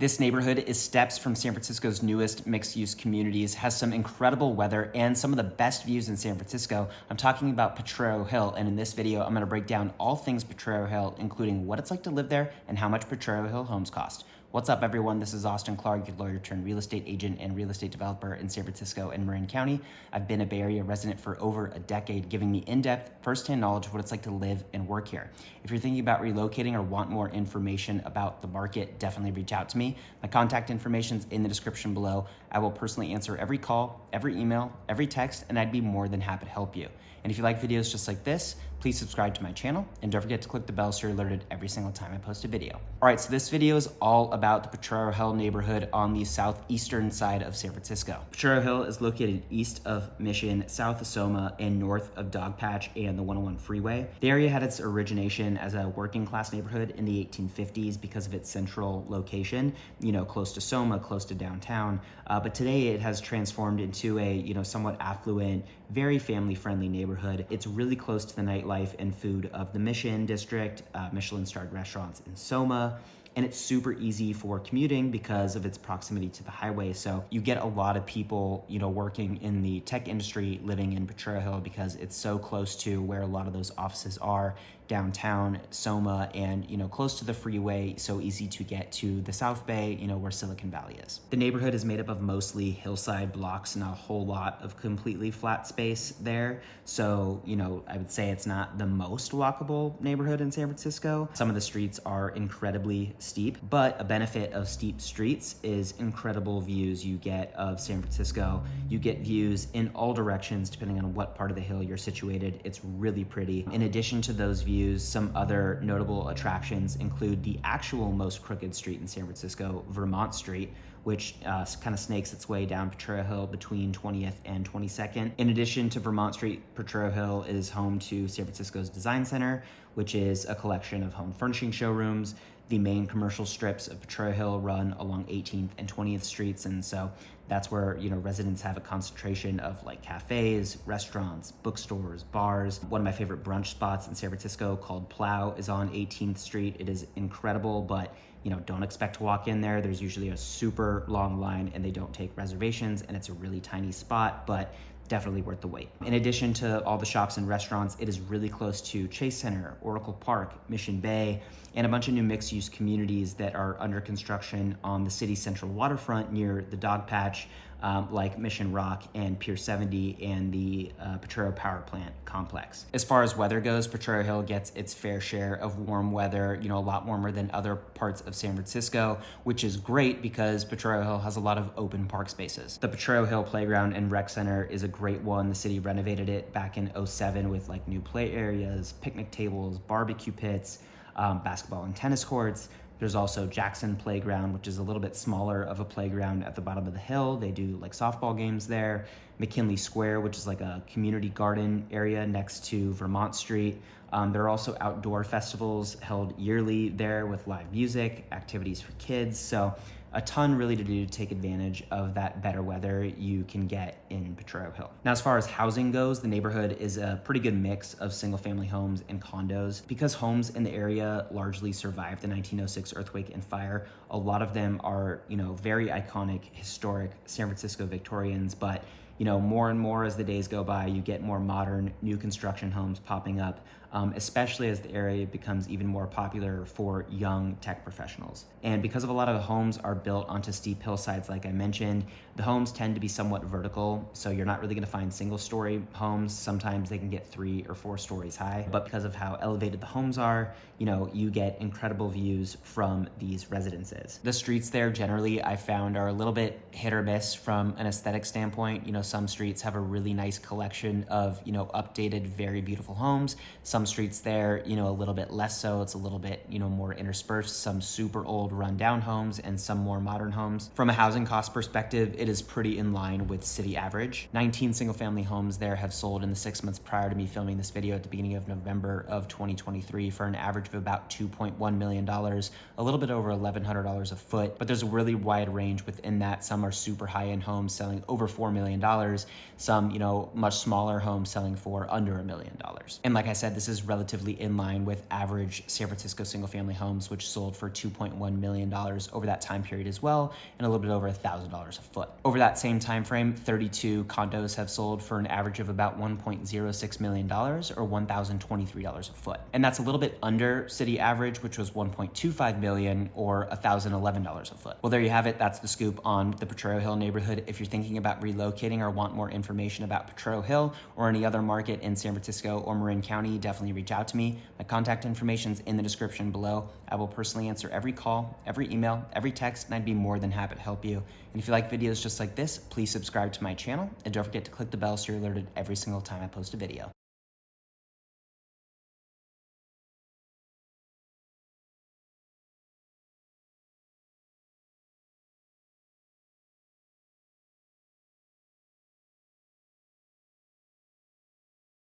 This neighborhood is steps from San Francisco's newest mixed-use communities, has some incredible weather and some of the best views in San Francisco. I'm talking about Potrero Hill, and in this video, I'm going to break down all things Potrero Hill, including what it's like to live there and how much Potrero Hill homes cost. What's up, everyone? This is Austin Clark, your lawyer turned real estate agent and real estate developer in San Francisco and Marin County. I've been a Bay Area resident for over a decade, giving me in-depth, first-hand knowledge of what it's like to live and work here. If you're thinking about relocating or want more information about the market, definitely reach out to me. My contact information is in the description below. I will personally answer every call, every email, every text, and I'd be more than happy to help you. And if you like videos just like this, please subscribe to my channel and don't forget to click the bell so you're alerted every single time I post a video. All right, so this video is all about the Potrero Hill neighborhood on the southeastern side of San Francisco. Potrero Hill is located east of Mission, south of Soma, and north of Dogpatch and the 101 freeway. The area had its origination as a working class neighborhood in the 1850s because of its central location, close to Soma, close to downtown. But today it has transformed into a, somewhat affluent, very family-friendly neighborhood. It's really close to the nightlife and food of the Mission District, Michelin-starred restaurants in Soma, and it's super easy for commuting because of its proximity to the highway. So you get a lot of people, working in the tech industry living in Potrero Hill because it's so close to where a lot of those offices are, downtown Soma, and close to the freeway, so easy to get to the South Bay, where Silicon Valley is. The neighborhood is made up of mostly hillside blocks and a whole lot of completely flat space there. So, I would say it's not the most walkable neighborhood in San Francisco. Some of the streets are incredibly steep, but a benefit of steep streets is incredible views you get of San Francisco. You get views in all directions depending on what part of the hill you're situated. It's really pretty. In addition to those views, some other notable attractions include the actual most crooked street in San Francisco, Vermont Street, which kind of snakes its way down Potrero Hill between 20th and 22nd. In addition to Vermont Street, Potrero Hill is home to San Francisco's Design Center, which is a collection of home furnishing showrooms. The main commercial strips of Potrero Hill run along 18th and 20th streets, and so that's where residents have a concentration of like cafes, restaurants, bookstores, bars. One of my favorite brunch spots in San Francisco called Plow is on 18th Street. It is incredible, but don't expect to walk in there. There's usually a super long line and they don't take reservations, and it's a really tiny spot, but definitely worth the wait. In addition to all the shops and restaurants, it is really close to Chase Center, Oracle Park, Mission Bay, and a bunch of new mixed-use communities that are under construction on the city's central waterfront near the Dogpatch, like Mission Rock and Pier 70 and the Potrero Power Plant complex. As far as weather goes, Potrero Hill gets its fair share of warm weather, a lot warmer than other parts of San Francisco, which is great because Potrero Hill has a lot of open park spaces. The Potrero Hill Playground and Rec Center is a great one. The city renovated it back in '07 with like new play areas, picnic tables, barbecue pits, basketball and tennis courts. There's also Jackson Playground, which is a little bit smaller of a playground at the bottom of the hill. They do like softball games there. McKinley Square, which is like a community garden area next to Vermont Street. There are also outdoor festivals held yearly there with live music, activities for kids. So a ton really to do to take advantage of that better weather you can get in Potrero Hill. Now, as far as housing goes, the neighborhood is a pretty good mix of single-family homes and condos. Because homes in the area largely survived the 1906 earthquake and fire, a lot of them are, very iconic, historic San Francisco Victorians, but more and more as the days go by, you get more modern, new construction homes popping up, especially as the area becomes even more popular for young tech professionals. And because of a lot of the homes are built onto steep hillsides, like I mentioned, the homes tend to be somewhat vertical, so you're not really gonna find single-story homes. Sometimes they can get 3 or 4 stories high, but because of how elevated the homes are, you get incredible views from these residences. The streets there generally, I found, are a little bit hit or miss from an aesthetic standpoint. Some streets have a really nice collection of, updated, very beautiful homes. Some streets there, a little bit less so. It's a little bit, more interspersed, some super old rundown homes and some more modern homes. From a housing cost perspective, it is pretty in line with city average. 19 single family homes there have sold in the 6 months prior to me filming this video at the beginning of November of 2023 for an average of about $2.1 million, a little bit over $1,100 a foot, but there's a really wide range within that. Some are super high-end homes selling over $4 million, some, much smaller homes selling for under $1 million. And like I said, this is relatively in line with average San Francisco single family homes, which sold for $2.1 million over that time period as well, and a little bit over $1,000 a foot. Over that same time frame, 32 condos have sold for an average of about $1.06 million or $1,023 a foot. And that's a little bit under city average, which was $1.25 million or $1,011 a foot. Well, there you have it. That's the scoop on the Potrero Hill neighborhood. If you're thinking about relocating or want more information about Potrero Hill or any other market in San Francisco or Marin County, definitely reach out to me. My contact information is in the description below. I will personally answer every call, every email, every text, and I'd be more than happy to help you. And if you like videos just like this, please subscribe to my channel and don't forget to click the bell so you're alerted every single time I post a video.